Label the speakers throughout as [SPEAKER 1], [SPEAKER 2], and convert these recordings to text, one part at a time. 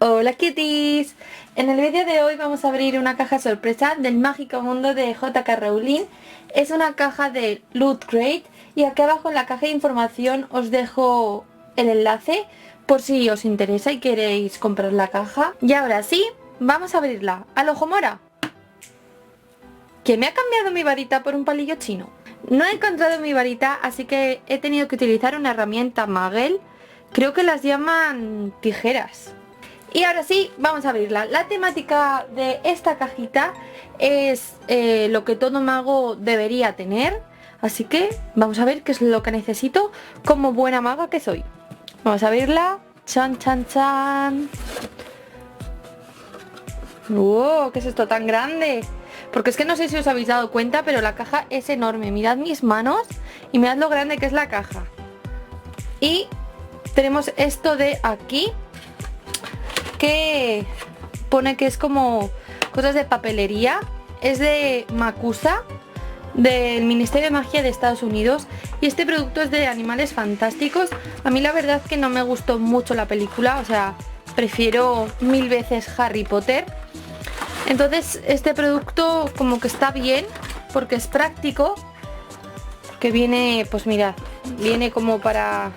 [SPEAKER 1] Hola kitties, en el vídeo de hoy vamos a abrir una caja sorpresa del mágico mundo de J.K. Rowling. Es una caja de Loot Crate y aquí abajo en la caja de información os dejo el enlace por si os interesa y queréis comprar la caja. Y ahora sí, vamos a abrirla. ¡Al ojo mora! ¿Que me ha cambiado mi varita por un palillo chino? No he encontrado mi varita, así que he tenido que utilizar una herramienta Magel. Creo que las llaman tijeras. Y ahora sí, vamos a abrirla. La temática de esta cajita es lo que todo mago debería tener. Así que vamos a ver qué es lo que necesito como buena maga que soy. Vamos a abrirla. Chan, chan, chan. ¡Wow! ¿Qué es esto tan grande? Porque es que no sé si os habéis dado cuenta, pero la caja es enorme. Mirad mis manos y mirad lo grande que es la caja. Y tenemos esto de aquí, que pone que es como cosas de papelería. Es de Macusa, del Ministerio de Magia de Estados Unidos, y este producto es de Animales Fantásticos. A mí la verdad que no me gustó mucho la película, o sea, prefiero mil veces Harry Potter. Entonces este producto como que está bien porque es práctico, que viene, pues mirad, viene como para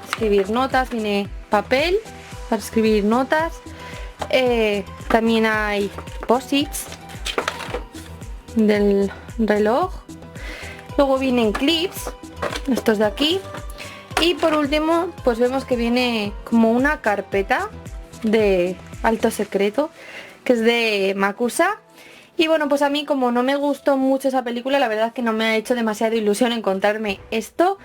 [SPEAKER 1] escribir notas, viene papel para escribir notas. También hay post-its del reloj. Luego vienen clips, estos de aquí. Y por último, pues vemos que viene como una carpeta de alto secreto, que es de Macusa. Y bueno, pues a mí, como no me gustó mucho esa película, la verdad que no me ha hecho demasiada ilusión encontrarme esto.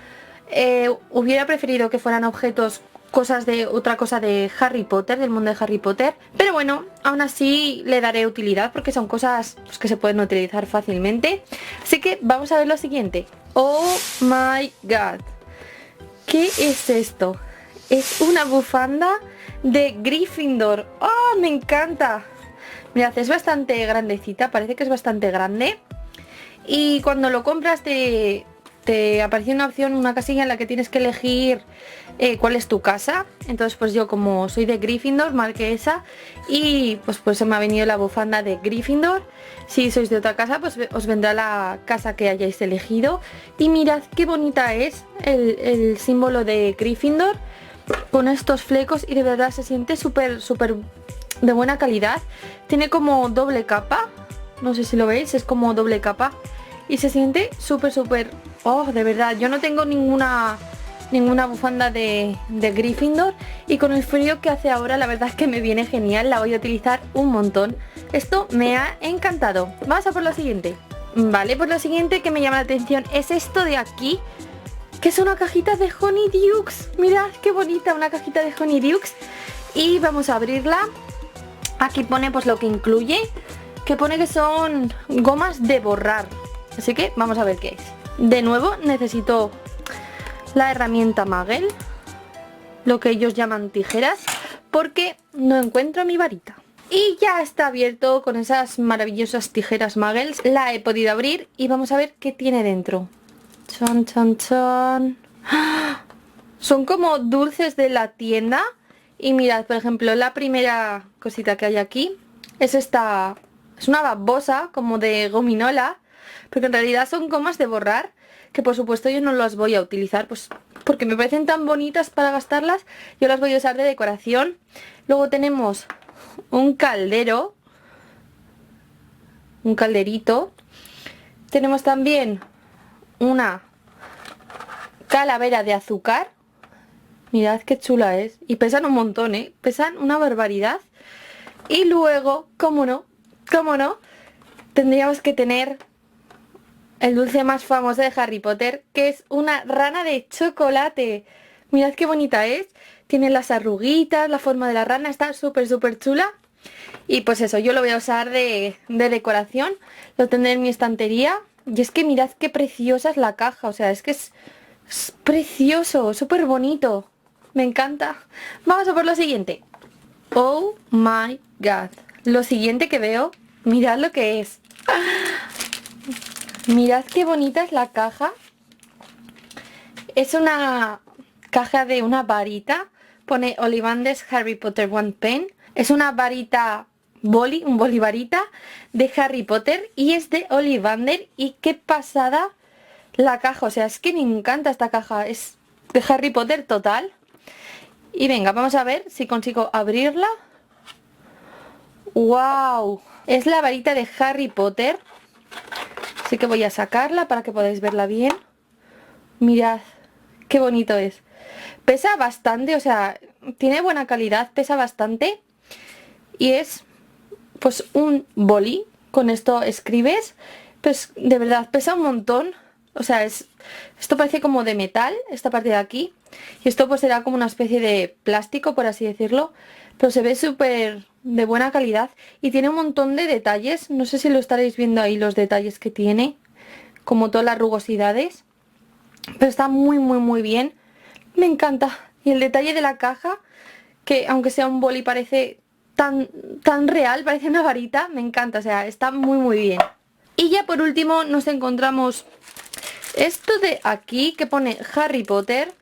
[SPEAKER 1] Hubiera preferido que fueran objetos, cosas de otra cosa de Harry Potter, del mundo de Harry Potter, pero bueno, aún así le daré utilidad porque son cosas, pues, que se pueden utilizar fácilmente. Así que vamos a ver lo siguiente. Oh my god, ¿qué es esto? Es una bufanda de Gryffindor. ¡Oh, me encanta! Mirad, es bastante grandecita, parece que es bastante grande. Y cuando lo compras te aparece una opción, una casilla en la que tienes que elegir cuál es tu casa. Entonces pues yo, como soy de Gryffindor, marqué esa y pues se me ha venido la bufanda de Gryffindor. Si sois de otra casa, pues os vendrá la casa que hayáis elegido. Y mirad qué bonita es el símbolo de Gryffindor con estos flecos, y de verdad se siente súper de buena calidad. Tiene como doble capa, no sé si lo veis, es como doble capa y se siente súper, oh, de verdad, yo no tengo ninguna bufanda de Gryffindor, y con el frío que hace ahora la verdad es que me viene genial, la voy a utilizar un montón. Esto me ha encantado. Vamos a por lo siguiente. Vale, pues lo siguiente que me llama la atención es esto de aquí, que es una cajita de Honeydukes. Mirad qué bonita, una cajita de Honeydukes. Y vamos a abrirla. Aquí pone pues lo que incluye, que pone que son gomas de borrar. Así que vamos a ver qué es. De nuevo necesito la herramienta Magel, lo que ellos llaman tijeras, porque no encuentro mi varita. Y ya está abierto con esas maravillosas tijeras Magel. La he podido abrir y vamos a ver qué tiene dentro. Chon, chon, chon. ¡Ah! Son como dulces de la tienda. Y mirad, por ejemplo, la primera cosita que hay aquí es esta. Es una babosa como de gominola, porque en realidad son gomas de borrar, que por supuesto yo no las voy a utilizar, pues porque me parecen tan bonitas para gastarlas. Yo las voy a usar de decoración. Luego tenemos un caldero, un calderito. Tenemos también una calavera de azúcar. Mirad qué chula es. Y pesan un montón, ¿eh? Pesan una barbaridad. Y luego, cómo no, tendríamos que tener el dulce más famoso de Harry Potter, que es una rana de chocolate. Mirad qué bonita es. Tiene las arruguitas, la forma de la rana, está súper chula. Y pues eso, yo lo voy a usar de decoración. Lo tendré en mi estantería. Y es que mirad qué preciosa es la caja. O sea, es que es precioso, súper bonito. Me encanta. Vamos a por lo siguiente. Oh my god. Lo siguiente que veo, mirad lo que es. Mirad qué bonita es la caja. Es una caja de una varita. Pone Ollivanders Harry Potter One Pen. Es una varita boli, un boli varita de Harry Potter y es de Ollivander. Y qué pasada la caja, o sea, es que me encanta esta caja, es de Harry Potter total. Y venga, vamos a ver si consigo abrirla. ¡Wow! Es la varita de Harry Potter. Así que voy a sacarla para que podáis verla bien. Mirad, qué bonito es. Pesa bastante, o sea, tiene buena calidad, pesa bastante. Y es, pues, un boli. Con esto escribes. Pues, de verdad, pesa un montón. O sea, esto parece como de metal, esta parte de aquí. Y esto pues será como una especie de plástico, por así decirlo. Pero se ve súper de buena calidad. Y tiene un montón de detalles. No sé si lo estaréis viendo ahí, los detalles que tiene. Como todas las rugosidades. Pero está muy, muy, muy bien. Me encanta. Y el detalle de la caja, que aunque sea un boli parece tan real, parece una varita. Me encanta, o sea, está muy, muy bien. Y ya por último nos encontramos esto de aquí que pone Harry Potter.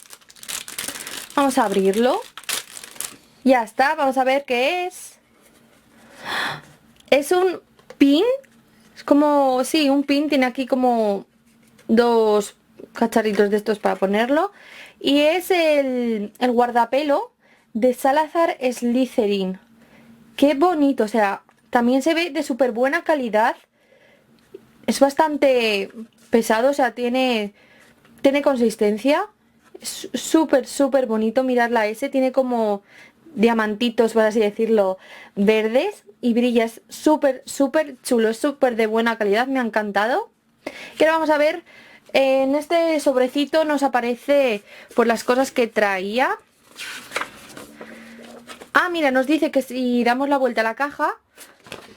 [SPEAKER 1] Vamos a abrirlo. Ya está, vamos a ver qué es. Es un pin. Es como, sí, un pin. Tiene aquí como dos cacharritos de estos para ponerlo. Y es el guardapelo de Salazar Slytherin. Qué bonito, o sea, también se ve de súper buena calidad. Es bastante pesado, o sea, tiene consistencia. Es súper, súper bonito. Mirad la S, tiene como diamantitos, por así decirlo, verdes. Y brilla, es súper, súper chulo, es súper de buena calidad, me ha encantado. Y ahora vamos a ver, en este sobrecito nos aparece por las cosas que traía. Ah, mira, nos dice que si damos la vuelta a la caja,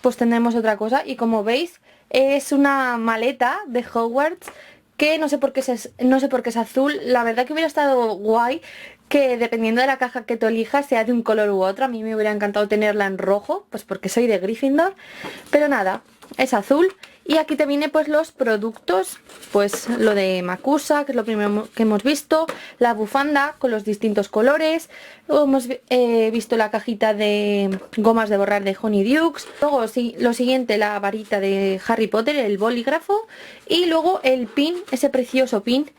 [SPEAKER 1] pues tendremos otra cosa. Y como veis, es una maleta de Hogwarts que no sé por qué es azul. La verdad que hubiera estado guay que dependiendo de la caja que tú elijas sea de un color u otro. A mí me hubiera encantado tenerla en rojo, pues porque soy de Gryffindor. Pero nada, es azul. Y aquí te viene pues los productos, pues lo de Macusa, que es lo primero que hemos visto, la bufanda con los distintos colores, luego hemos visto la cajita de gomas de borrar de Honeydukes, luego sí, lo siguiente, la varita de Harry Potter, el bolígrafo, y luego el pin, ese precioso pin.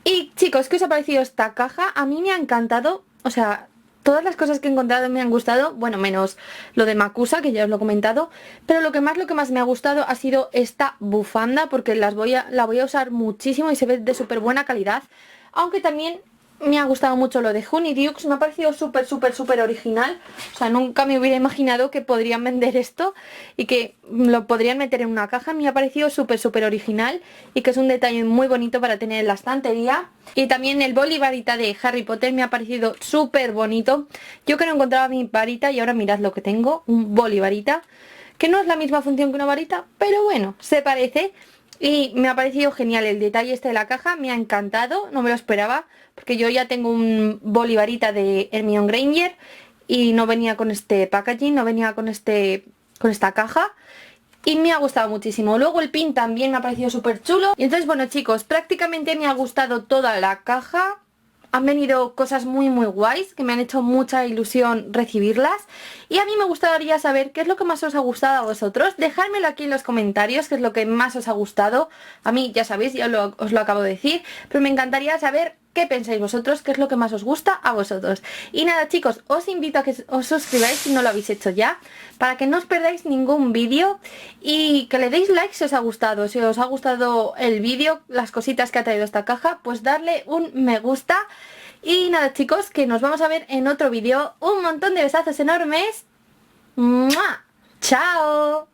[SPEAKER 1] Y chicos, ¿qué os ha parecido esta caja? A mí me ha encantado, o sea, todas las cosas que he encontrado me han gustado, bueno, menos lo de Macusa, que ya os lo he comentado, pero lo que más me ha gustado ha sido esta bufanda, porque la voy a usar muchísimo y se ve de súper buena calidad, aunque también me ha gustado mucho lo de Honeydukes, me ha parecido súper, súper, súper original, o sea, nunca me hubiera imaginado que podrían vender esto y que lo podrían meter en una caja. Me ha parecido súper, súper original y que es un detalle muy bonito para tener en la estantería. Y también el boli varita de Harry Potter me ha parecido súper bonito. Yo que no encontraba mi varita y ahora mirad lo que tengo, un boli varita, que no es la misma función que una varita, pero bueno, se parece. Y me ha parecido genial el detalle este de la caja, me ha encantado, no me lo esperaba, porque yo ya tengo un boli varita de Hermione Granger y no venía con este packaging, no venía con esta caja. Y me ha gustado muchísimo. Luego el pin también me ha parecido súper chulo. Y entonces, bueno chicos, prácticamente me ha gustado toda la caja. Han venido cosas muy muy guays que me han hecho mucha ilusión recibirlas. Y a mí me gustaría saber qué es lo que más os ha gustado a vosotros. Dejádmelo aquí en los comentarios, qué es lo que más os ha gustado. A mí ya sabéis, os lo acabo de decir. Pero me encantaría saber qué pensáis vosotros, qué es lo que más os gusta a vosotros. Y nada chicos, os invito a que os suscribáis si no lo habéis hecho ya, para que no os perdáis ningún vídeo y que le deis like si os ha gustado. Si os ha gustado el vídeo, las cositas que ha traído esta caja, pues darle un me gusta. Y nada chicos, que nos vamos a ver en otro vídeo. Un montón de besazos enormes. ¡Mua! ¡Chao!